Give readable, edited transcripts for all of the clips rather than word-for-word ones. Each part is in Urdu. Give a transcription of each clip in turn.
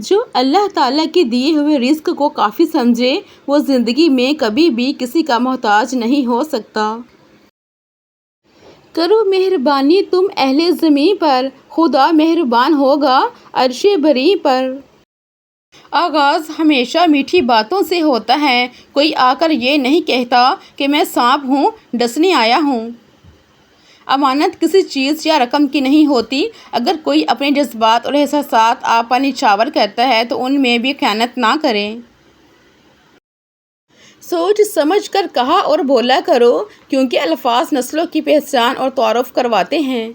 جو اللہ تعالیٰ کے دیے ہوئے رزق کو کافی سمجھے وہ زندگی میں کبھی بھی کسی کا محتاج نہیں ہو سکتا۔ کرو مہربانی تم اہل زمیں پر، خدا مہربان ہوگا عرش بری پر۔ آغاز ہمیشہ میٹھی باتوں سے ہوتا ہے، کوئی آ کر یہ نہیں کہتا کہ میں سانپ ہوں، ڈسنے آیا ہوں۔ امانت کسی چیز یا رقم کی نہیں ہوتی۔ اگر کوئی اپنے جذبات اور احساسات آپ پر نچھاور کرتا ہے تو ان میں بھی خیانت نہ کریں۔ سوچ سمجھ کر کہا اور بولا کرو، کیونکہ الفاظ نسلوں کی پہچان اور تعارف کرواتے ہیں۔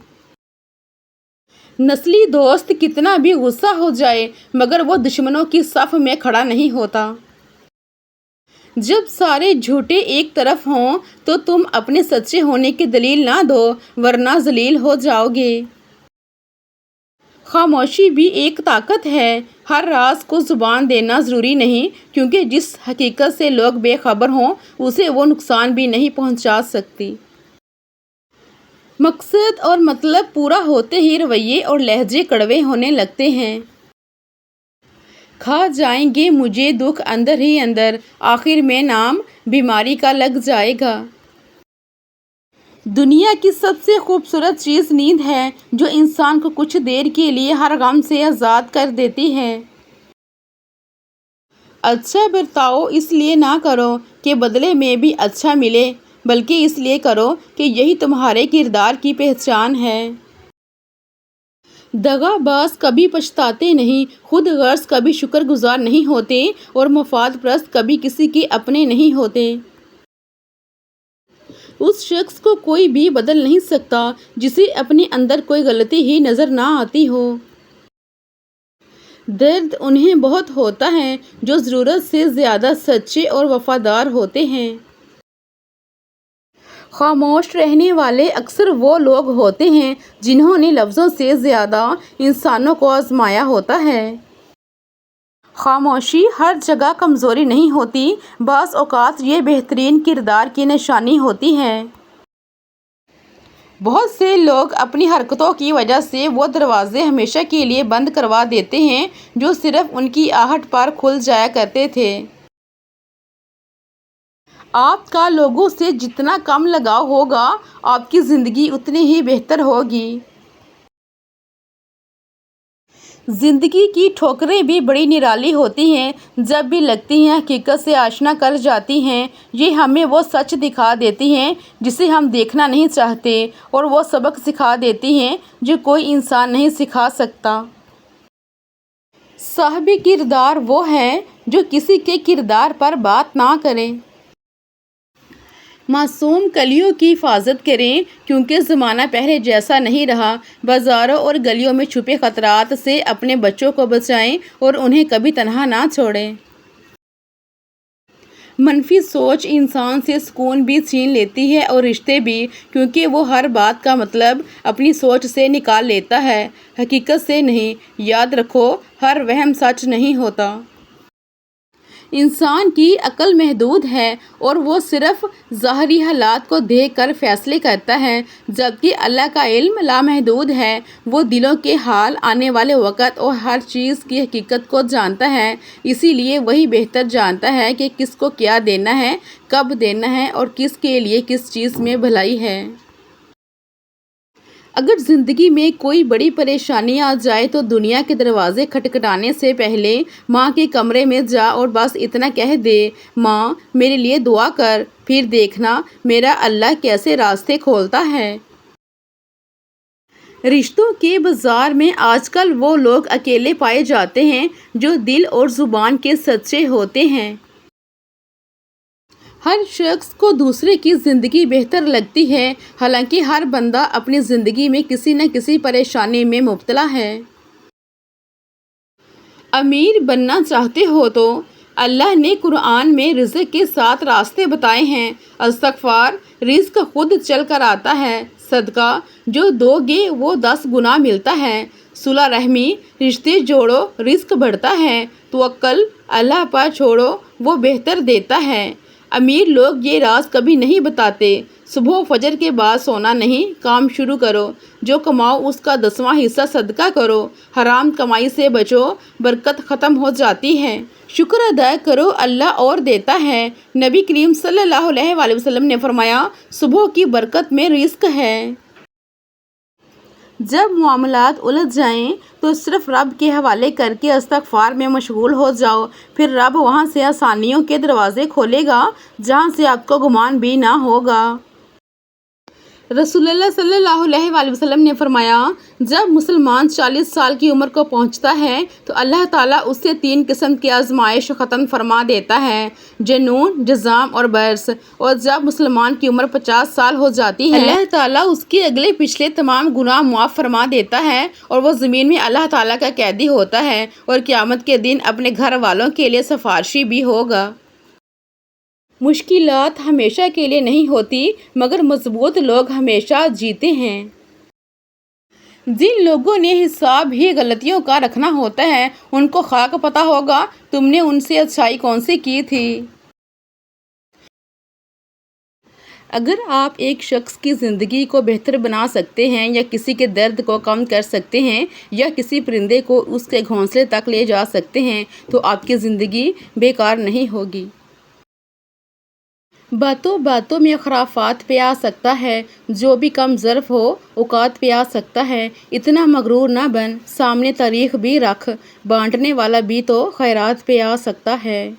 نسلی دوست کتنا بھی غصہ ہو جائے مگر وہ دشمنوں کی صف میں کھڑا نہیں ہوتا۔ جب سارے جھوٹے ایک طرف ہوں تو تم اپنے سچے ہونے کی دلیل نہ دو ورنہ ذلیل ہو جاؤ گے۔ خاموشی بھی ایک طاقت ہے۔ ہر راز کو زبان دینا ضروری نہیں، کیونکہ جس حقیقت سے لوگ بے خبر ہوں اسے وہ نقصان بھی نہیں پہنچا سکتی۔ مقصد اور مطلب پورا ہوتے ہی رویے اور لہجے کڑوے ہونے لگتے ہیں۔ کھا جائیں گے مجھے دکھ اندر ہی اندر، آخر میں نام بیماری کا لگ جائے گا۔ دنیا کی سب سے خوبصورت چیز نیند ہے، جو انسان کو کچھ دیر کے لیے ہر غم سے آزاد کر دیتی ہے۔ اچھا برتاؤ اس لیے نہ کرو کہ بدلے میں بھی اچھا ملے، بلکہ اس لیے کرو کہ یہی تمہارے کردار کی پہچان ہے۔ دغا باز کبھی پچھتاتے نہیں، خود غرض کبھی شکر گزار نہیں ہوتے اور مفاد پرست کبھی کسی کے اپنے نہیں ہوتے۔ اس شخص کو کوئی بھی بدل نہیں سکتا جسے اپنے اندر کوئی غلطی ہی نظر نہ آتی ہو۔ درد انہیں بہت ہوتا ہے جو ضرورت سے زیادہ سچے اور وفادار ہوتے ہیں۔ خاموش رہنے والے اکثر وہ لوگ ہوتے ہیں جنہوں نے لفظوں سے زیادہ انسانوں کو آزمایا ہوتا ہے۔ خاموشی ہر جگہ کمزوری نہیں ہوتی، بعض اوقات یہ بہترین کردار کی نشانی ہوتی ہے۔ بہت سے لوگ اپنی حرکتوں کی وجہ سے وہ دروازے ہمیشہ کے لیے بند کروا دیتے ہیں جو صرف ان کی آہٹ پر کھل جایا کرتے تھے۔ آپ کا لوگوں سے جتنا کم لگاؤ ہوگا آپ کی زندگی اتنی ہی بہتر ہوگی۔ زندگی کی ٹھوکریں بھی بڑی نرالی ہوتی ہیں، جب بھی لگتی ہیں حقیقت سے آشنا کر جاتی ہیں۔ یہ ہمیں وہ سچ دکھا دیتی ہیں جسے ہم دیکھنا نہیں چاہتے اور وہ سبق سکھا دیتی ہیں جو کوئی انسان نہیں سکھا سکتا۔ صاحب کردار وہ ہے جو کسی کے کردار پر بات نہ کرے۔ معصوم کلیوں کی حفاظت کریں، کیونکہ زمانہ پہلے جیسا نہیں رہا۔ بازاروں اور گلیوں میں چھپے خطرات سے اپنے بچوں کو بچائیں اور انہیں کبھی تنہا نہ چھوڑیں۔ منفی سوچ انسان سے سکون بھی چھین لیتی ہے اور رشتے بھی، کیونکہ وہ ہر بات کا مطلب اپنی سوچ سے نکال لیتا ہے، حقیقت سے نہیں۔ یاد رکھو، ہر وہم سچ نہیں ہوتا۔ انسان کی عقل محدود ہے اور وہ صرف ظاہری حالات کو دیکھ کر فیصلے کرتا ہے، جبکہ اللہ کا علم لامحدود ہے۔ وہ دلوں کے حال، آنے والے وقت اور ہر چیز کی حقیقت کو جانتا ہے، اسی لیے وہی بہتر جانتا ہے کہ کس کو کیا دینا ہے، کب دینا ہے اور کس کے لیے کس چیز میں بھلائی ہے۔ اگر زندگی میں کوئی بڑی پریشانی آ جائے تو دنیا کے دروازے کھٹکھٹانے سے پہلے ماں کے کمرے میں جا اور بس اتنا کہہ دے، ماں میرے لیے دعا کر، پھر دیکھنا میرا اللہ کیسے راستے کھولتا ہے۔ رشتوں کے بازار میں آج کل وہ لوگ اکیلے پائے جاتے ہیں جو دل اور زبان کے سچے ہوتے ہیں۔ ہر شخص کو دوسرے کی زندگی بہتر لگتی ہے، حالانکہ ہر بندہ اپنی زندگی میں کسی نہ کسی پریشانی میں مبتلا ہے۔ امیر بننا چاہتے ہو تو اللہ نے قرآن میں رزق کے 7 راستے بتائے ہیں۔ استغفار، رزق خود چل کر آتا ہے۔ صدقہ، جو دو گے وہ 10 گنا ملتا ہے۔ صلہ رحمی، رشتے جوڑو، رزق بڑھتا ہے۔ توکل، اللہ پر چھوڑو، وہ بہتر دیتا ہے۔ امیر لوگ یہ راز کبھی نہیں بتاتے، صبح فجر کے بعد سونا نہیں، کام شروع کرو، جو کماؤ اس کا 10واں حصہ صدقہ کرو، حرام کمائی سے بچو، برکت ختم ہو جاتی ہے۔ شکر ادا کرو، اللہ اور دیتا ہے۔ نبی کریم صلی اللہ علیہ وآلہ وسلم نے فرمایا، صبح کی برکت میں رزق ہے۔ جب معاملات الجھ جائیں تو صرف رب کے حوالے کر کے استغفار میں مشغول ہو جاؤ، پھر رب وہاں سے آسانیوں کے دروازے کھولے گا جہاں سے آپ کو گمان بھی نہ ہوگا۔ رسول اللہ صلی اللہ علیہ وآلہ وسلم نے فرمایا، جب مسلمان 40 سال کی عمر کو پہنچتا ہے تو اللہ تعالیٰ اس سے 3 قسم کی آزمائش ختم فرما دیتا ہے، جنون، جذام اور برس۔ اور جب مسلمان کی عمر 50 سال ہو جاتی ہے، اللہ تعالیٰ اس کے اگلے پچھلے تمام گناہ معاف فرما دیتا ہے اور وہ زمین میں اللہ تعالیٰ کا قیدی ہوتا ہے اور قیامت کے دن اپنے گھر والوں کے لیے سفارشی بھی ہوگا۔ مشکلات ہمیشہ کے لیے نہیں ہوتی، مگر مضبوط لوگ ہمیشہ جیتے ہیں۔ جن لوگوں نے حساب ہی غلطیوں کا رکھنا ہوتا ہے ان کو خاک پتہ ہوگا تم نے ان سے اچھائی کون سی کی تھی۔ اگر آپ ایک شخص کی زندگی کو بہتر بنا سکتے ہیں یا کسی کے درد کو کم کر سکتے ہیں یا کسی پرندے کو اس کے گھونسلے تک لے جا سکتے ہیں تو آپ کی زندگی بیکار نہیں ہوگی۔ باتوں باتوں میں خرافات پہ آ سکتا ہے، جو بھی کم ظرف ہو اوقات پہ آ سکتا ہے، اتنا مغرور نہ بن، سامنے تاریخ بھی رکھ، بانٹنے والا بھی تو خیرات پہ آ سکتا ہے۔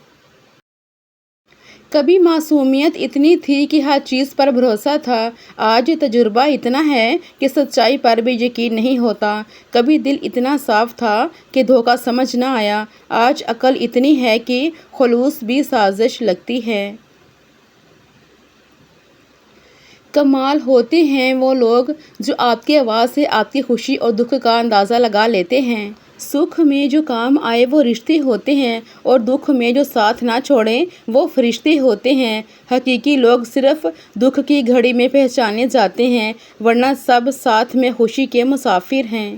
کبھی معصومیت اتنی تھی کہ ہر چیز پر بھروسہ تھا، آج تجربہ اتنا ہے کہ سچائی پر بھی یقین نہیں ہوتا۔ کبھی دل اتنا صاف تھا کہ دھوکہ سمجھ نہ آیا، آج عقل اتنی ہے کہ خلوص بھی سازش لگتی ہے۔ کمال ہوتے ہیں وہ لوگ جو آپ کی آواز سے آپ کی خوشی اور دکھ کا اندازہ لگا لیتے ہیں۔ سکھ میں جو کام آئے وہ رشتے ہوتے ہیں اور دکھ میں جو ساتھ نہ چھوڑیں وہ فرشتے ہوتے ہیں۔ حقیقی لوگ صرف دکھ کی گھڑی میں پہچانے جاتے ہیں، ورنہ سب ساتھ میں خوشی کے مسافر ہیں۔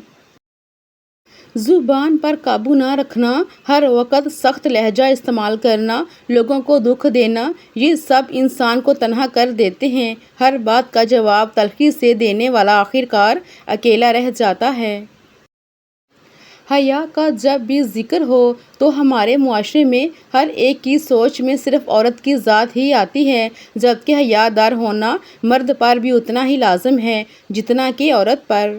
زبان پر قابو نہ رکھنا، ہر وقت سخت لہجہ استعمال کرنا، لوگوں کو دکھ دینا، یہ سب انسان کو تنہا کر دیتے ہیں۔ ہر بات کا جواب تلخی سے دینے والا آخرکار اکیلا رہ جاتا ہے۔ حیا کا جب بھی ذکر ہو تو ہمارے معاشرے میں ہر ایک کی سوچ میں صرف عورت کی ذات ہی آتی ہے، جبکہ حیا دار ہونا مرد پر بھی اتنا ہی لازم ہے جتنا کہ عورت پر۔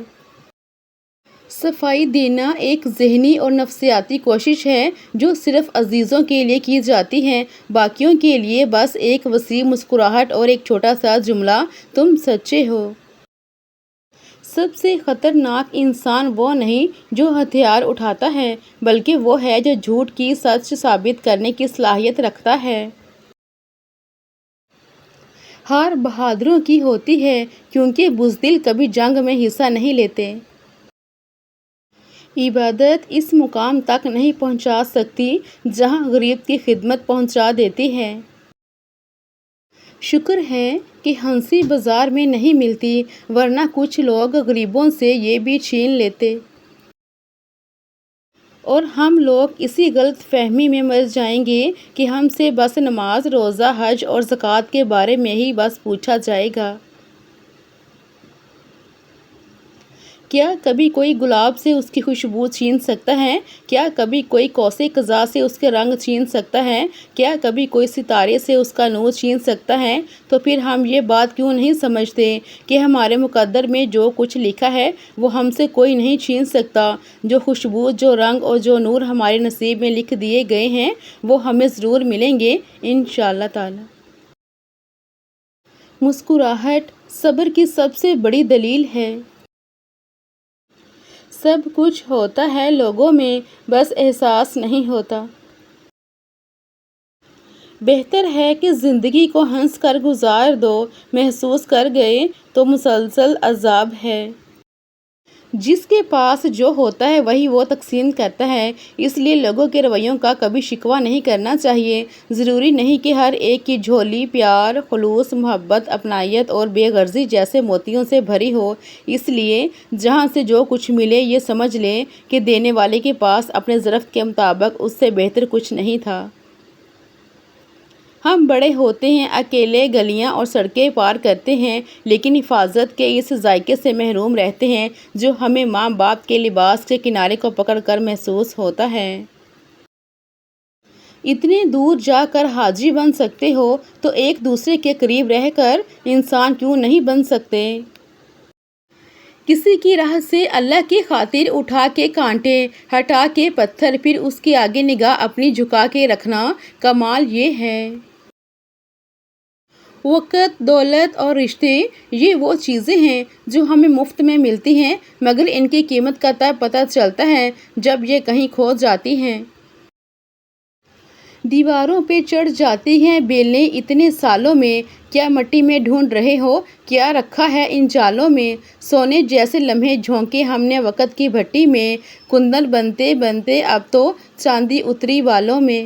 صفائی دینا ایک ذہنی اور نفسیاتی کوشش ہے جو صرف عزیزوں کے لیے کی جاتی ہے، باقیوں کے لیے بس ایک وسیع مسکراہٹ اور ایک چھوٹا سا جملہ، تم سچے ہو۔ سب سے خطرناک انسان وہ نہیں جو ہتھیار اٹھاتا ہے، بلکہ وہ ہے جو جھوٹ کی سچ ثابت کرنے کی صلاحیت رکھتا ہے۔ ہار بہادروں کی ہوتی ہے کیونکہ بزدل کبھی جنگ میں حصہ نہیں لیتے۔ عبادت اس مقام تک نہیں پہنچا سکتی جہاں غریب کی خدمت پہنچا دیتی ہے۔ شکر ہے کہ ہنسی بازار میں نہیں ملتی، ورنہ کچھ لوگ غریبوں سے یہ بھی چھین لیتے۔ اور ہم لوگ اسی غلط فہمی میں مر جائیں گے کہ ہم سے بس نماز، روزہ، حج اور زکوٰۃ کے بارے میں ہی بس پوچھا جائے گا۔ کیا کبھی کوئی گلاب سے اس کی خوشبو چھین سکتا ہے؟ کیا کبھی کوئی کوسے قزح سے اس کے رنگ چھین سکتا ہے؟ کیا کبھی کوئی ستارے سے اس کا نور چھین سکتا ہے؟ تو پھر ہم یہ بات کیوں نہیں سمجھتے کہ ہمارے مقدر میں جو کچھ لکھا ہے وہ ہم سے کوئی نہیں چھین سکتا۔ جو خوشبو، جو رنگ اور جو نور ہمارے نصیب میں لکھ دیے گئے ہیں وہ ہمیں ضرور ملیں گے انشاءاللہ تعالی۔ مسکراہٹ صبر کی سب سے بڑی دلیل ہے۔ سب کچھ ہوتا ہے لوگوں میں، بس احساس نہیں ہوتا۔ بہتر ہے کہ زندگی کو ہنس کر گزار دو، محسوس کر گئے تو مسلسل عذاب ہے۔ جس کے پاس جو ہوتا ہے وہی وہ تقسیم کرتا ہے، اس لیے لوگوں کے رویوں کا کبھی شکوہ نہیں کرنا چاہیے۔ ضروری نہیں کہ ہر ایک کی جھولی پیار، خلوص، محبت، اپنائیت اور بے غرضی جیسے موتیوں سے بھری ہو، اس لیے جہاں سے جو کچھ ملے یہ سمجھ لیں کہ دینے والے کے پاس اپنے ظرف کے مطابق اس سے بہتر کچھ نہیں تھا۔ ہم بڑے ہوتے ہیں، اکیلے گلیاں اور سڑکیں پار کرتے ہیں، لیکن حفاظت کے اس ذائقے سے محروم رہتے ہیں جو ہمیں ماں باپ کے لباس کے کنارے کو پکڑ کر محسوس ہوتا ہے۔ اتنے دور جا کر حاجی بن سکتے ہو تو ایک دوسرے کے قریب رہ کر انسان کیوں نہیں بن سکتے؟ کسی کی راہ سے اللہ کی خاطر اٹھا کے کانٹے، ہٹا کے پتھر، پھر اس کے آگے نگاہ اپنی جھکا کے رکھنا، کمال یہ ہے۔ وقت، دولت اور رشتے، یہ وہ چیزیں ہیں جو ہمیں مفت میں ملتی ہیں، مگر ان کی قیمت کا تب پتہ چلتا ہے جب یہ کہیں کھو جاتی ہیں۔ دیواروں پہ چڑھ جاتی ہیں بیلیں اتنے سالوں میں، کیا مٹی میں ڈھونڈ رہے ہو، کیا رکھا ہے ان جالوں میں؟ سونے جیسے لمحے جھونکے ہم نے وقت کی بھٹی میں، کندن بنتے بنتے اب تو چاندی اتری بالوں میں۔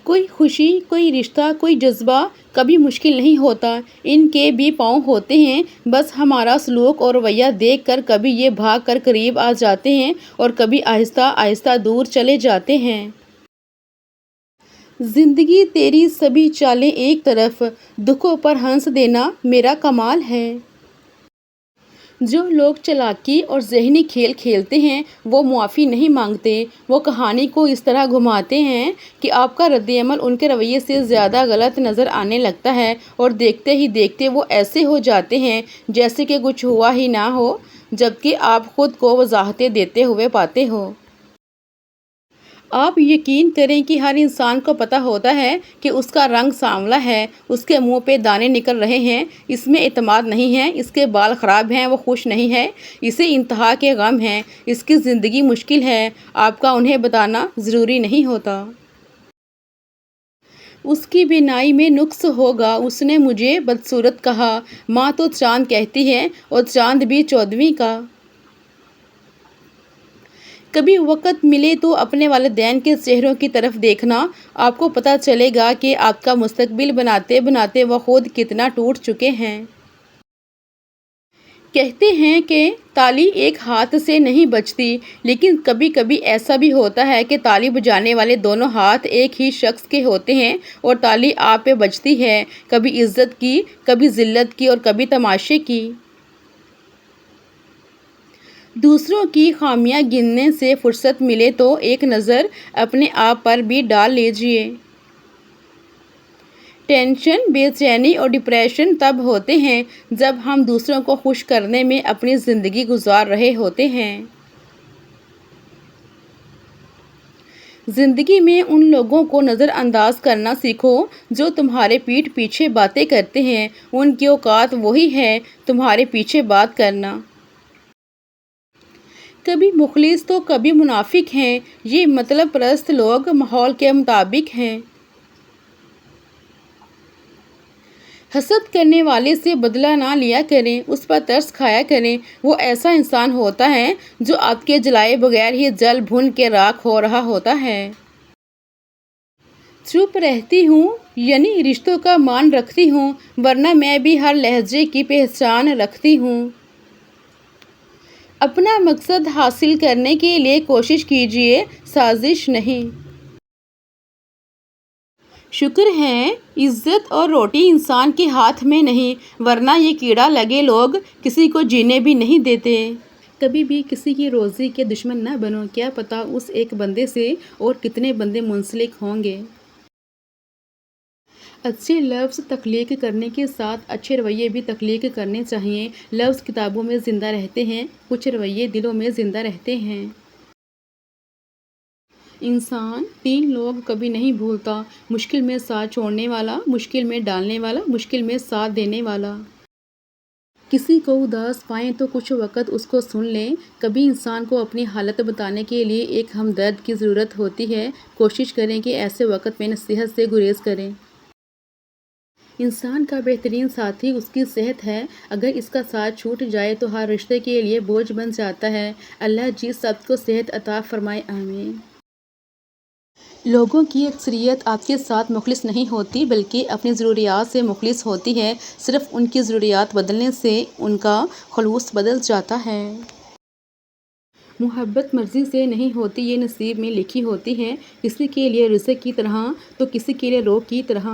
کوئی خوشی، کوئی رشتہ، کوئی جذبہ کبھی مشکل نہیں ہوتا، ان کے بھی پاؤں ہوتے ہیں، بس ہمارا سلوک اور رویہ دیکھ کر کبھی یہ بھاگ کر قریب آ جاتے ہیں اور کبھی آہستہ آہستہ دور چلے جاتے ہیں۔ زندگی تیری سبھی چالیں ایک طرف، دکھوں پر ہنس دینا میرا کمال ہے۔ جو لوگ چالاکی اور ذہنی کھیل کھیلتے ہیں وہ معافی نہیں مانگتے، وہ کہانی کو اس طرح گھماتے ہیں کہ آپ کا رد عمل ان کے رویے سے زیادہ غلط نظر آنے لگتا ہے، اور دیکھتے ہی دیکھتے وہ ایسے ہو جاتے ہیں جیسے کہ کچھ ہوا ہی نہ ہو، جبکہ آپ خود کو وضاحتیں دیتے ہوئے پاتے ہو۔ آپ یقین کریں کہ ہر انسان کو پتہ ہوتا ہے کہ اس کا رنگ سانولا ہے، اس کے منہ پہ دانے نکل رہے ہیں، اس میں اعتماد نہیں ہے، اس کے بال خراب ہیں، وہ خوش نہیں ہے، اسے انتہا کے غم ہیں، اس کی زندگی مشکل ہے، آپ کا انہیں بتانا ضروری نہیں ہوتا۔ اس کی بینائی میں نقص ہوگا، اس نے مجھے بدصورت کہا، ماں تو چاند کہتی ہے، اور چاند بھی 14ویں کا۔ کبھی وقت ملے تو اپنے والدین کے چہروں کی طرف دیکھنا، آپ کو پتہ چلے گا کہ آپ کا مستقبل بناتے بناتے وہ خود کتنا ٹوٹ چکے ہیں۔ کہتے ہیں کہ تالی ایک ہاتھ سے نہیں بجتی، لیکن کبھی کبھی ایسا بھی ہوتا ہے کہ تالی بجانے والے دونوں ہاتھ ایک ہی شخص کے ہوتے ہیں، اور تالی آپ پہ بجتی ہے، کبھی عزت کی، کبھی ذلت کی، اور کبھی تماشے کی۔ دوسروں کی خامیاں گننے سے فرصت ملے تو ایک نظر اپنے آپ پر بھی ڈال لیجیے۔ ٹینشن، بے چینی اور ڈپریشن تب ہوتے ہیں جب ہم دوسروں کو خوش کرنے میں اپنی زندگی گزار رہے ہوتے ہیں۔ زندگی میں ان لوگوں کو نظر انداز کرنا سیکھو جو تمہارے پیٹھ پیچھے باتیں کرتے ہیں، ان کی اوقات وہی ہے تمہارے پیچھے بات کرنا۔ کبھی مخلص تو کبھی منافق ہیں، یہ مطلب پرست لوگ ماحول کے مطابق ہیں۔ حسد کرنے والے سے بدلہ نہ لیا کریں، اس پر ترس کھایا کریں، وہ ایسا انسان ہوتا ہے جو آپ کے جلائے بغیر ہی جل بھن کے راکھ ہو رہا ہوتا ہے۔ چپ رہتی ہوں یعنی رشتوں کا مان رکھتی ہوں، ورنہ میں بھی ہر لہجے کی پہچان رکھتی ہوں۔ اپنا مقصد حاصل کرنے کے لیے کوشش کیجیے، سازش نہیں۔ شکر ہے عزت اور روٹی انسان کے ہاتھ میں نہیں، ورنہ یہ کیڑا لگے لوگ کسی کو جینے بھی نہیں دیتے۔ کبھی بھی کسی کی روزی کے دشمن نہ بنو، کیا پتہ اس ایک بندے سے اور کتنے بندے منسلک ہوں گے۔ اچھے لفظ تخلیق کرنے کے ساتھ اچھے رویے بھی تخلیق کرنے چاہیے۔ لفظ کتابوں میں زندہ رہتے ہیں، کچھ رویے دلوں میں زندہ رہتے ہیں۔ انسان 3 لوگ کبھی نہیں بھولتا: مشکل میں ساتھ چھوڑنے والا، مشکل میں ڈالنے والا، مشکل میں ساتھ دینے والا۔ کسی کو اداس پائیں تو کچھ وقت اس کو سن لیں۔ کبھی انسان کو اپنی حالت بتانے کے لیے ایک ہمدرد کی ضرورت ہوتی ہے، کوشش کریں کہ ایسے وقت میں نصیحت سے گریز کریں۔ انسان کا بہترین ساتھی اس کی صحت ہے، اگر اس کا ساتھ چھوٹ جائے تو ہر رشتے کے لیے بوجھ بن جاتا ہے۔ اللہ جی سب کو صحت عطا فرمائے، آمین۔ لوگوں کی اکثریت آپ کے ساتھ مخلص نہیں ہوتی بلکہ اپنی ضروریات سے مخلص ہوتی ہے، صرف ان کی ضروریات بدلنے سے ان کا خلوص بدل جاتا ہے۔ محبت مرضی سے نہیں ہوتی، یہ نصیب میں لکھی ہوتی ہے، کسی کے لیے رزق کی طرح تو کسی کے لیے روح کی طرح۔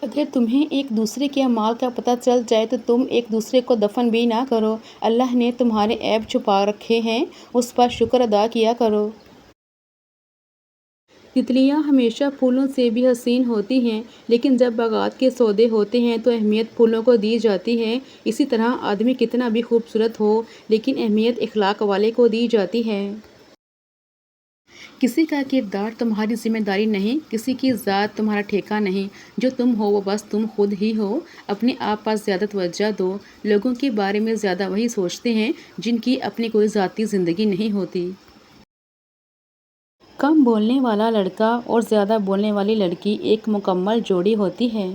اگر تمہیں ایک دوسرے کے اعمال کا پتہ چل جائے تو تم ایک دوسرے کو دفن بھی نہ کرو۔ اللہ نے تمہارے عیب چھپا رکھے ہیں، اس پر شکر ادا کیا کرو۔ تتلیاں ہمیشہ پھولوں سے بھی حسین ہوتی ہیں، لیکن جب باغات کے سودے ہوتے ہیں تو اہمیت پھولوں کو دی جاتی ہے۔ اسی طرح آدمی کتنا بھی خوبصورت ہو، لیکن اہمیت اخلاق والے کو دی جاتی ہے۔ کسی کا کردار تمہاری ذمہ داری نہیں، کسی کی ذات تمہارا ٹھیکہ نہیں۔ جو تم ہو وہ بس تم خود ہی ہو۔ اپنے آپ پر زیادہ توجہ دو۔ لوگوں کے بارے میں زیادہ وہی سوچتے ہیں جن کی اپنی کوئی ذاتی زندگی نہیں ہوتی۔ کم بولنے والا لڑکا اور زیادہ بولنے والی لڑکی ایک مکمل جوڑی ہوتی ہے۔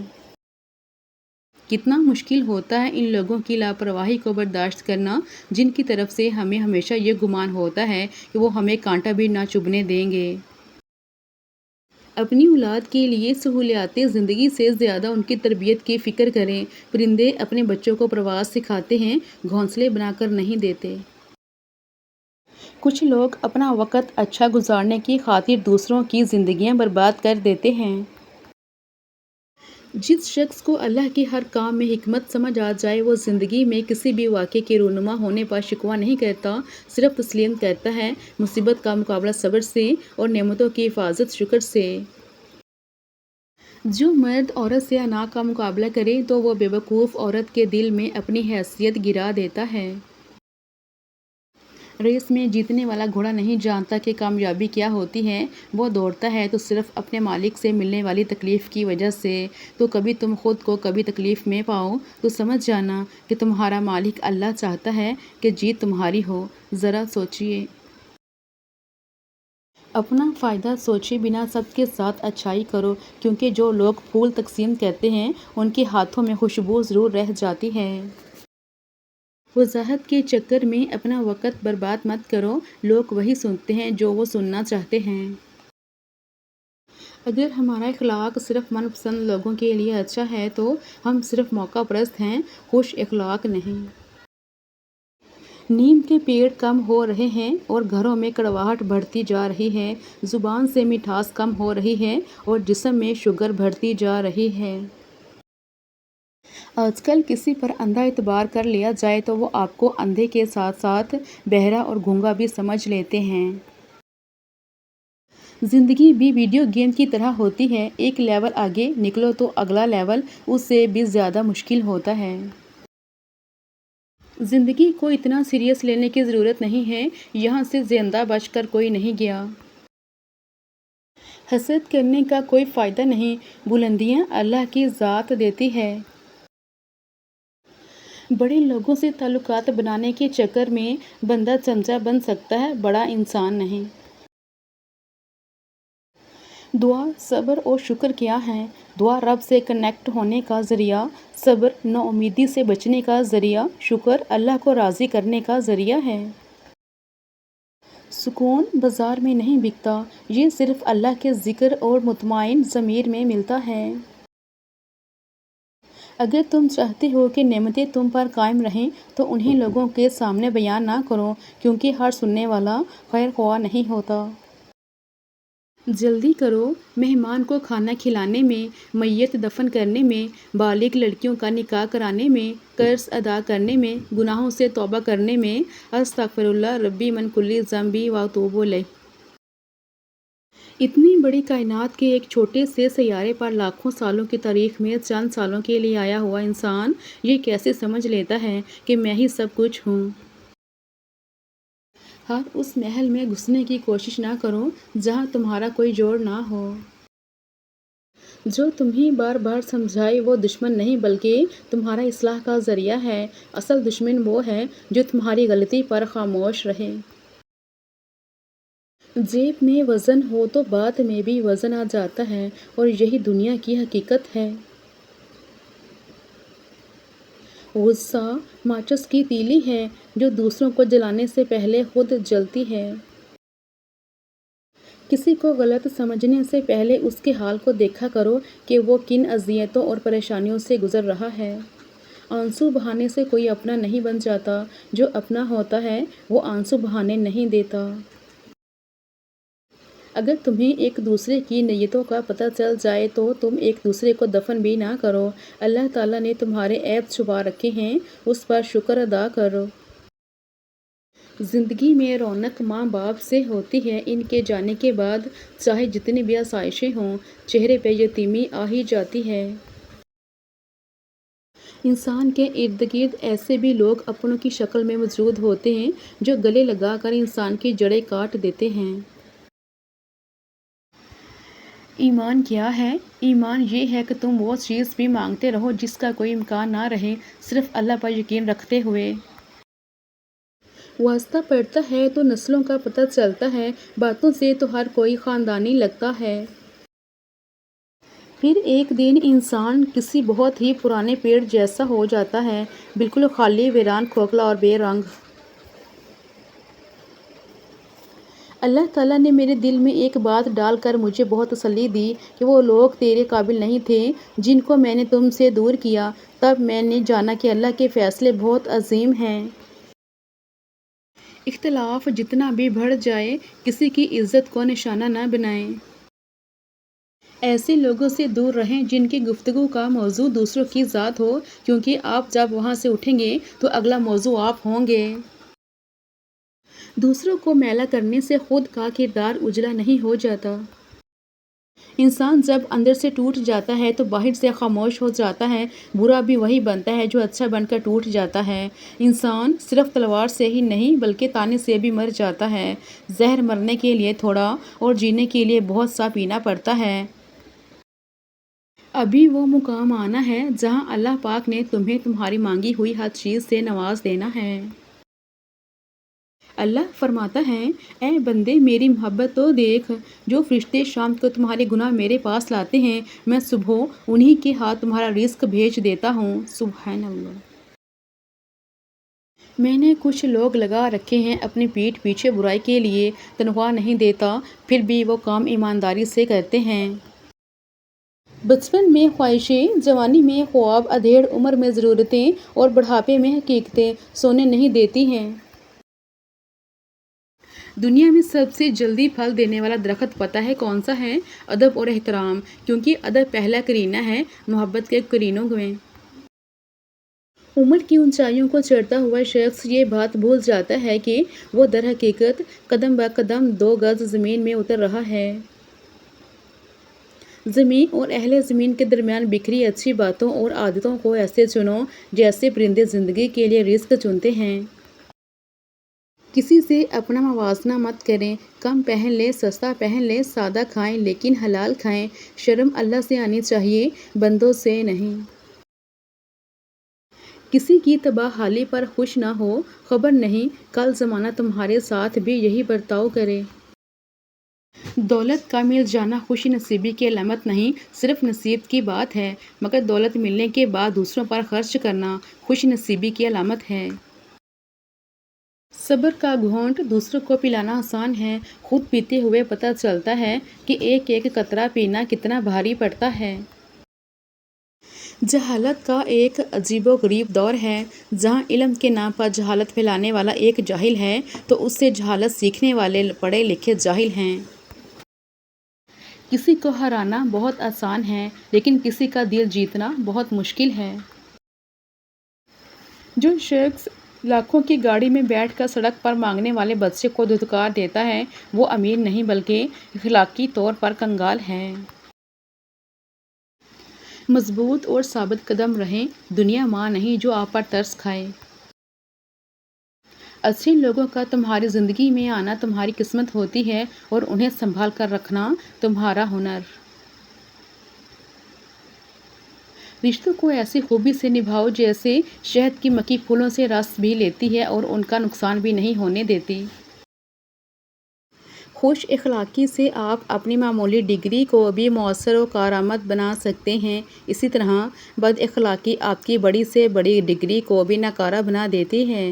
کتنا مشکل ہوتا ہے ان لوگوں کی لاپرواہی کو برداشت کرنا جن کی طرف سے ہمیں ہمیشہ یہ گمان ہوتا ہے کہ وہ ہمیں کانٹا بھی نہ چبھنے دیں گے۔ اپنی اولاد کے لیے سہولیات زندگی سے زیادہ ان کی تربیت کی فکر کریں۔ پرندے اپنے بچوں کو پرواز سکھاتے ہیں، گھونسلے بنا کر نہیں دیتے۔ کچھ لوگ اپنا وقت اچھا گزارنے کی خاطر دوسروں کی زندگیاں برباد کر دیتے ہیں۔ جس شخص کو اللہ کے ہر کام میں حکمت سمجھ آ جائے وہ زندگی میں کسی بھی واقعے کے رونما ہونے پر شکوہ نہیں کرتا، صرف تسلیم کرتا ہے۔ مصیبت کا مقابلہ صبر سے اور نعمتوں کی حفاظت شکر سے۔ جو مرد عورت سے انا کا مقابلہ کرے تو وہ بے وقوف عورت کے دل میں اپنی حیثیت گرا دیتا ہے۔ ریس میں جیتنے والا گھوڑا نہیں جانتا کہ کامیابی کیا ہوتی ہے، وہ دوڑتا ہے تو صرف اپنے مالک سے ملنے والی تکلیف کی وجہ سے۔ تو کبھی تم خود کو کبھی تکلیف میں پاؤ تو سمجھ جانا کہ تمہارا مالک اللہ چاہتا ہے کہ جیت تمہاری ہو۔ ذرا سوچئے۔ اپنا فائدہ سوچے بنا سب کے ساتھ اچھائی کرو، کیونکہ جو لوگ پھول تقسیم کرتے ہیں ان کے ہاتھوں میں خوشبو ضرور رہ جاتی ہے۔ وضاحت کے چکر میں اپنا وقت برباد مت کرو، لوگ وہی سنتے ہیں جو وہ سننا چاہتے ہیں۔ اگر ہمارا اخلاق صرف من پسند لوگوں کے لیے اچھا ہے تو ہم صرف موقع پرست ہیں، خوش اخلاق نہیں۔ نیم کے پیڑ کم ہو رہے ہیں اور گھروں میں کڑواہٹ بڑھتی جا رہی ہے، زبان سے مٹھاس کم ہو رہی ہے اور جسم میں شوگر بڑھتی جا رہی ہے۔ آج کل کسی پر اندھا اعتبار کر لیا جائے تو وہ آپ کو اندھے کے ساتھ ساتھ بہرا اور گونگا بھی سمجھ لیتے ہیں۔ زندگی بھی ویڈیو گیم کی طرح ہوتی ہے، ایک لیول آگے نکلو تو اگلا لیول اس سے بھی زیادہ مشکل ہوتا ہے۔ زندگی کو اتنا سیریس لینے کی ضرورت نہیں ہے، یہاں سے زندہ بچ کر کوئی نہیں گیا۔ حسد کرنے کا کوئی فائدہ نہیں، بلندیاں اللہ کی ذات دیتی ہے۔ بڑے لوگوں سے تعلقات بنانے کے چکر میں بندہ چمچہ بن سکتا ہے، بڑا انسان نہیں۔ دعا، صبر اور شکر کیا ہیں؟ دعا رب سے کنیکٹ ہونے کا ذریعہ، صبر نا امیدی سے بچنے کا ذریعہ، شکر اللہ کو راضی کرنے کا ذریعہ ہے۔ سکون بازار میں نہیں بکتا، یہ صرف اللہ کے ذکر اور مطمئن ضمیر میں ملتا ہے۔ اگر تم چاہتے ہو کہ نعمتیں تم پر قائم رہیں تو انہیں لوگوں کے سامنے بیان نہ کرو، کیونکہ ہر سننے والا خیر خواہ نہیں ہوتا۔ جلدی کرو، مہمان کو کھانا کھلانے میں، میت دفن کرنے میں، بالغ لڑکیوں کا نکاح کرانے میں، قرض ادا کرنے میں، گناہوں سے توبہ کرنے میں، استغفر اللہ ربی من کل ذنب واتوب الیہ۔ اتنی بڑی کائنات کے ایک چھوٹے سے سیارے پر لاکھوں سالوں کی تاریخ میں چند سالوں کے لیے آیا ہوا انسان یہ کیسے سمجھ لیتا ہے کہ میں ہی سب کچھ ہوں؟ ہر اس محل میں گھسنے کی کوشش نہ کرو جہاں تمہارا کوئی جوڑ نہ ہو۔ جو تمہیں بار بار سمجھائے وہ دشمن نہیں بلکہ تمہارا اصلاح کا ذریعہ ہے۔ اصل دشمن وہ ہے جو تمہاری غلطی پر خاموش رہے۔ جیب میں وزن ہو تو بات میں بھی وزن آ جاتا ہے، اور یہی دنیا کی حقیقت ہے۔ غصہ ماچس کی تیلی ہے جو دوسروں کو جلانے سے پہلے خود جلتی ہے۔ کسی کو غلط سمجھنے سے پہلے اس کے حال کو دیکھا کرو کہ وہ کن اذیتوں اور پریشانیوں سے گزر رہا ہے۔ آنسو بہانے سے کوئی اپنا نہیں بن جاتا، جو اپنا ہوتا ہے وہ آنسو بہانے نہیں دیتا۔ اگر تمہیں ایک دوسرے کی نیتوں کا پتہ چل جائے تو تم ایک دوسرے کو دفن بھی نہ کرو۔ اللہ تعالیٰ نے تمہارے عیب چھپا رکھے ہیں، اس پر شکر ادا کرو۔ زندگی میں رونق ماں باپ سے ہوتی ہے، ان کے جانے کے بعد چاہے جتنی بھی آسائشیں ہوں، چہرے پہ یتیمی آ ہی جاتی ہے۔ انسان کے ارد گرد ایسے بھی لوگ اپنوں کی شکل میں موجود ہوتے ہیں جو گلے لگا کر انسان کی جڑیں کاٹ دیتے ہیں۔ ایمان کیا ہے؟ ایمان یہ ہے کہ تم وہ چیز بھی مانگتے رہو جس کا کوئی امکان نہ رہے، صرف اللہ پر یقین رکھتے ہوئے۔ واسطہ پڑتا ہے تو نسلوں کا پتہ چلتا ہے، باتوں سے تو ہر کوئی خاندانی لگتا ہے۔ پھر ایک دن انسان کسی بہت ہی پرانے پیڑ جیسا ہو جاتا ہے، بالکل خالی، ویران، کھوکھلا اور بے رنگ۔ اللہ تعالیٰ نے میرے دل میں ایک بات ڈال کر مجھے بہت تسلی دی کہ وہ لوگ تیرے قابل نہیں تھے جن کو میں نے تم سے دور کیا۔ تب میں نے جانا کہ اللہ کے فیصلے بہت عظیم ہیں۔ اختلاف جتنا بھی بڑھ جائے، کسی کی عزت کو نشانہ نہ بنائیں۔ ایسے لوگوں سے دور رہیں جن کی گفتگو کا موضوع دوسروں کی ذات ہو، کیونکہ آپ جب وہاں سے اٹھیں گے تو اگلا موضوع آپ ہوں گے۔ دوسروں کو میلا کرنے سے خود کا کردار اجلا نہیں ہو جاتا۔ انسان جب اندر سے ٹوٹ جاتا ہے تو باہر سے خاموش ہو جاتا ہے۔ برا بھی وہی بنتا ہے جو اچھا بن کر ٹوٹ جاتا ہے۔ انسان صرف تلوار سے ہی نہیں بلکہ تانے سے بھی مر جاتا ہے۔ زہر مرنے کے لیے تھوڑا اور جینے کے لیے بہت سا پینا پڑتا ہے۔ ابھی وہ مقام آنا ہے جہاں اللہ پاک نے تمہیں تمہاری مانگی ہوئی ہر چیز سے نواز دینا ہے۔ اللہ فرماتا ہے، اے بندے میری محبت تو دیکھ، جو فرشتے شام کو تمہارے گناہ میرے پاس لاتے ہیں، میں صبح انہی کے ہاتھ تمہارا رزق بھیج دیتا ہوں۔ سبحان اللہ۔ میں نے کچھ لوگ لگا رکھے ہیں اپنی پیٹھ پیچھے برائی کے لیے، تنخواہ نہیں دیتا، پھر بھی وہ کام ایمانداری سے کرتے ہیں۔ بچپن میں خواہشیں، جوانی میں خواب، ادھیڑ عمر میں ضرورتیں اور بڑھاپے میں حقیقتیں سونے نہیں دیتی ہیں۔ دنیا میں سب سے جلدی پھل دینے والا درخت پتہ ہے کون سا ہے؟ ادب اور احترام، کیونکہ ادب پہلا کرینہ ہے محبت کے کرینوں میں۔ عمر کی اونچائیوں کو چڑھتا ہوا شخص یہ بات بھول جاتا ہے کہ وہ در حقیقت قدم بہ قدم 2 گز زمین میں اتر رہا ہے۔ زمین اور اہل زمین کے درمیان بکھری اچھی باتوں اور عادتوں کو ایسے چنو جیسے پرندے زندگی کے لیے رزق چنتے ہیں۔ کسی سے اپنا موازنہ مت کریں، کم پہن لیں، سستا پہن لیں، سادہ کھائیں لیکن حلال کھائیں۔ شرم اللہ سے آنی چاہیے، بندوں سے نہیں۔ کسی کی تباہ حالی پر خوش نہ ہو، خبر نہیں کل زمانہ تمہارے ساتھ بھی یہی برتاؤ کرے۔ دولت کا مل جانا خوش نصیبی کی علامت نہیں، صرف نصیب کی بات ہے، مگر دولت ملنے کے بعد دوسروں پر خرچ کرنا خوش نصیبی کی علامت ہے۔ صبر کا گھونٹ دوسروں کو پلانا آسان ہے، خود پیتے ہوئے پتہ چلتا ہے کہ ایک ایک قطرہ پینا کتنا بھاری پڑتا ہے۔ جہالت کا ایک عجیب و غریب دور ہے، جہاں علم کے نام پر جہالت پھیلانے والا ایک جاہل ہے تو اس سے جہالت سیکھنے والے پڑھے لکھے جاہل ہیں۔ کسی کو ہرانا بہت آسان ہے لیکن کسی کا دل جیتنا بہت مشکل ہے۔ جو شخص لاکھوں کی گاڑی میں بیٹھ کر سڑک پر مانگنے والے بچے کو دھتکار دیتا ہے وہ امیر نہیں بلکہ اخلاقی طور پر کنگال ہے۔ مضبوط اور ثابت قدم رہیں، دنیا ماں نہیں جو آپ پر ترس کھائے۔ اچھے لوگوں کا تمہاری زندگی میں آنا تمہاری قسمت ہوتی ہے اور انہیں سنبھال کر رکھنا تمہارا ہنر۔ رشتوں کو ایسی خوبی سے نبھاؤ جیسے شہد کی مکھی پھولوں سے رس بھی لیتی ہے اور ان کا نقصان بھی نہیں ہونے دیتی۔ خوش اخلاقی سے آپ اپنی معمولی ڈگری کو بھی مؤثر و کارآمد بنا سکتے ہیں، اسی طرح بد اخلاقی آپ کی بڑی سے بڑی ڈگری کو بھی ناکارہ بنا دیتی ہے۔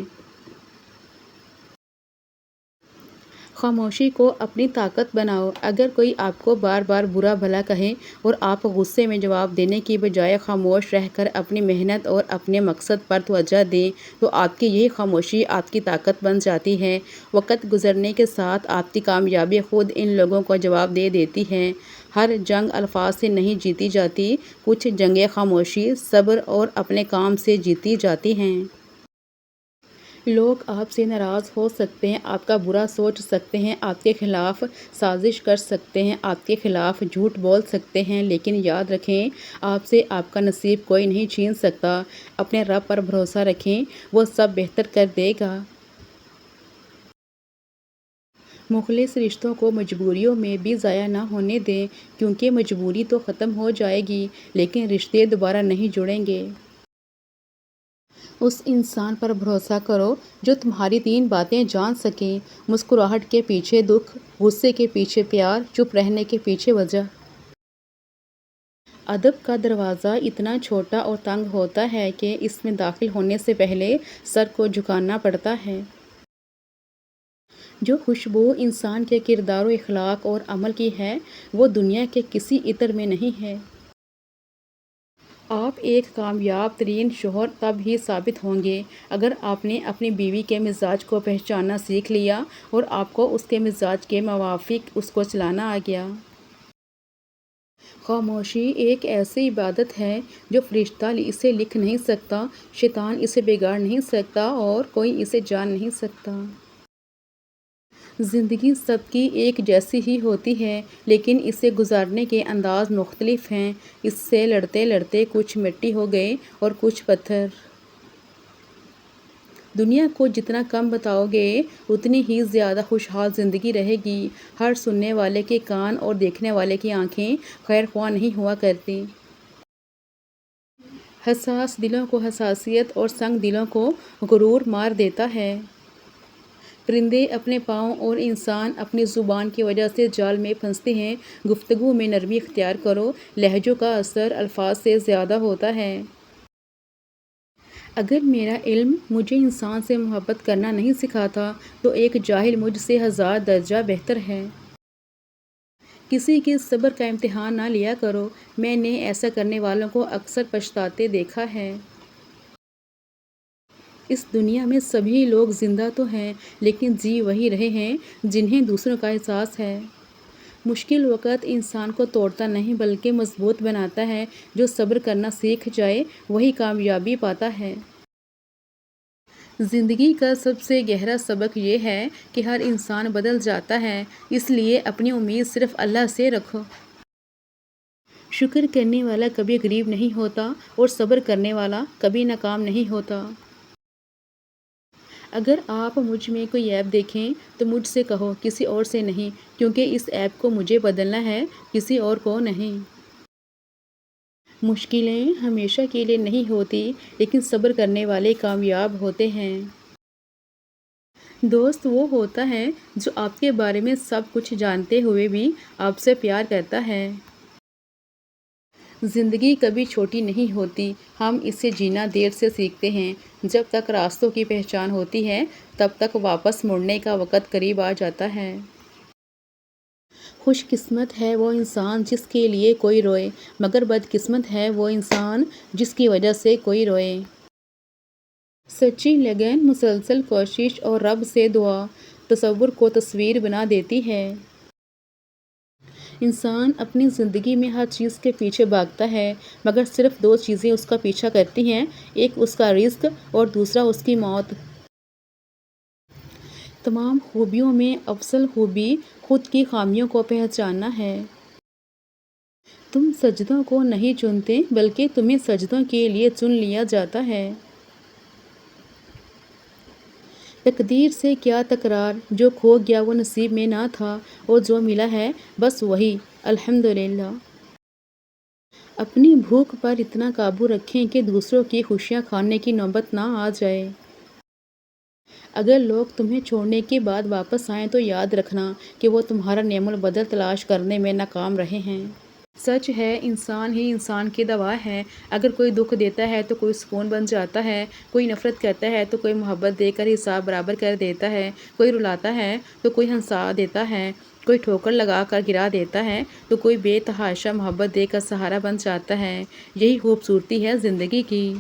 خاموشی کو اپنی طاقت بناؤ۔ اگر کوئی آپ کو بار بار برا بھلا کہے اور آپ غصے میں جواب دینے کی بجائے خاموش رہ کر اپنی محنت اور اپنے مقصد پر توجہ دیں تو آپ کی یہی خاموشی آپ کی طاقت بن جاتی ہے۔ وقت گزرنے کے ساتھ آپ کی کامیابی خود ان لوگوں کو جواب دے دیتی ہے۔ ہر جنگ الفاظ سے نہیں جیتی جاتی، کچھ جنگیں خاموشی، صبر اور اپنے کام سے جیتی جاتی ہیں۔ لوگ آپ سے ناراض ہو سکتے ہیں، آپ کا برا سوچ سکتے ہیں، آپ کے خلاف سازش کر سکتے ہیں، آپ کے خلاف جھوٹ بول سکتے ہیں، لیکن یاد رکھیں آپ سے آپ کا نصیب کوئی نہیں چھین سکتا۔ اپنے رب پر بھروسہ رکھیں، وہ سب بہتر کر دے گا۔ مخلص رشتوں کو مجبوریوں میں بھی ضائع نہ ہونے دیں، کیونکہ مجبوری تو ختم ہو جائے گی لیکن رشتے دوبارہ نہیں جڑیں گے۔ اس انسان پر بھروسہ کرو جو تمہاری 3 باتیں جان سکے: مسکراہٹ کے پیچھے دکھ، غصے کے پیچھے پیار، چپ رہنے کے پیچھے وجہ۔ ادب کا دروازہ اتنا چھوٹا اور تنگ ہوتا ہے کہ اس میں داخل ہونے سے پہلے سر کو جھکانا پڑتا ہے۔ جو خوشبو انسان کے کردار و اخلاق اور عمل کی ہے وہ دنیا کے کسی عطر میں نہیں ہے۔ آپ ایک کامیاب ترین شوہر تب ہی ثابت ہوں گے اگر آپ نے اپنی بیوی کے مزاج کو پہچاننا سیکھ لیا اور آپ کو اس کے مزاج کے موافق اس کو چلانا آ گیا۔ خاموشی ایک ایسی عبادت ہے جو فرشتہ اسے لکھ نہیں سکتا، شیطان اسے بگاڑ نہیں سکتا اور کوئی اسے جان نہیں سکتا۔ زندگی سب کی ایک جیسی ہی ہوتی ہے لیکن اسے گزارنے کے انداز مختلف ہیں۔ اس سے لڑتے لڑتے کچھ مٹی ہو گئے اور کچھ پتھر۔ دنیا کو جتنا کم بتاؤ گے اتنی ہی زیادہ خوشحال زندگی رہے گی۔ ہر سننے والے کے کان اور دیکھنے والے کی آنکھیں خیر خواہ نہیں ہوا کرتی۔ حساس دلوں کو حساسیت اور سنگ دلوں کو غرور مار دیتا ہے۔ پرندے اپنے پاؤں اور انسان اپنی زبان کی وجہ سے جال میں پھنستے ہیں۔ گفتگو میں نرمی اختیار کرو، لہجوں کا اثر الفاظ سے زیادہ ہوتا ہے۔ اگر میرا علم مجھے انسان سے محبت کرنا نہیں سکھاتا تو ایک جاہل مجھ سے 1000 درجہ بہتر ہے۔ کسی کے صبر کا امتحان نہ لیا کرو، میں نے ایسا کرنے والوں کو اکثر پچھتاتے دیکھا ہے۔ اس دنیا میں سبھی لوگ زندہ تو ہیں لیکن جی وہی رہے ہیں جنہیں دوسروں کا احساس ہے۔ مشکل وقت انسان کو توڑتا نہیں بلکہ مضبوط بناتا ہے۔ جو صبر کرنا سیکھ جائے وہی کامیابی پاتا ہے۔ زندگی کا سب سے گہرا سبق یہ ہے کہ ہر انسان بدل جاتا ہے، اس لیے اپنی امید صرف اللہ سے رکھو۔ شکر کرنے والا کبھی غریب نہیں ہوتا اور صبر کرنے والا کبھی ناکام نہیں ہوتا۔ اگر آپ مجھ میں کوئی عیب دیکھیں تو مجھ سے کہو، کسی اور سے نہیں، کیونکہ اس عیب کو مجھے بدلنا ہے، کسی اور کو نہیں۔ مشکلیں ہمیشہ کے لیے نہیں ہوتی لیکن صبر کرنے والے کامیاب ہوتے ہیں۔ دوست وہ ہوتا ہے جو آپ کے بارے میں سب کچھ جانتے ہوئے بھی آپ سے پیار کرتا ہے۔ زندگی کبھی چھوٹی نہیں ہوتی، ہم اسے جینا دیر سے سیکھتے ہیں۔ جب تک راستوں کی پہچان ہوتی ہے تب تک واپس مڑنے کا وقت قریب آ جاتا ہے۔ خوش قسمت ہے وہ انسان جس کے لیے کوئی روئے، مگر بدقسمت ہے وہ انسان جس کی وجہ سے کوئی روئے۔ سچی لگن، مسلسل کوشش اور رب سے دعا تصور کو تصویر بنا دیتی ہے۔ انسان اپنی زندگی میں ہر چیز کے پیچھے بھاگتا ہے مگر صرف 2 چیزیں اس کا پیچھا کرتی ہیں، ایک اس کا رزق اور دوسرا اس کی موت۔ تمام خوبیوں میں افضل خوبی خود کی خامیوں کو پہچاننا ہے۔ تم سجدوں کو نہیں چنتے بلکہ تمہیں سجدوں کے لیے چن لیا جاتا ہے۔ تقدیر سے کیا تکرار، جو کھو گیا وہ نصیب میں نہ تھا اور جو ملا ہے بس وہی الحمدللہ۔ اپنی بھوک پر اتنا قابو رکھیں کہ دوسروں کی خوشیاں کھانے کی نوبت نہ آ جائے۔ اگر لوگ تمہیں چھوڑنے کے بعد واپس آئیں تو یاد رکھنا کہ وہ تمہارا نعم البدل تلاش کرنے میں ناکام رہے ہیں۔ سچ ہے، انسان ہی انسان کی دوا ہے۔ اگر کوئی دکھ دیتا ہے تو کوئی سکون بن جاتا ہے، کوئی نفرت کرتا ہے تو کوئی محبت دے کر حساب برابر کر دیتا ہے، کوئی رلاتا ہے تو کوئی ہنسا دیتا ہے، کوئی ٹھوکر لگا کر گرا دیتا ہے تو کوئی بے تحاشا محبت دے کر سہارا بن جاتا ہے۔ یہی خوبصورتی ہے زندگی کی۔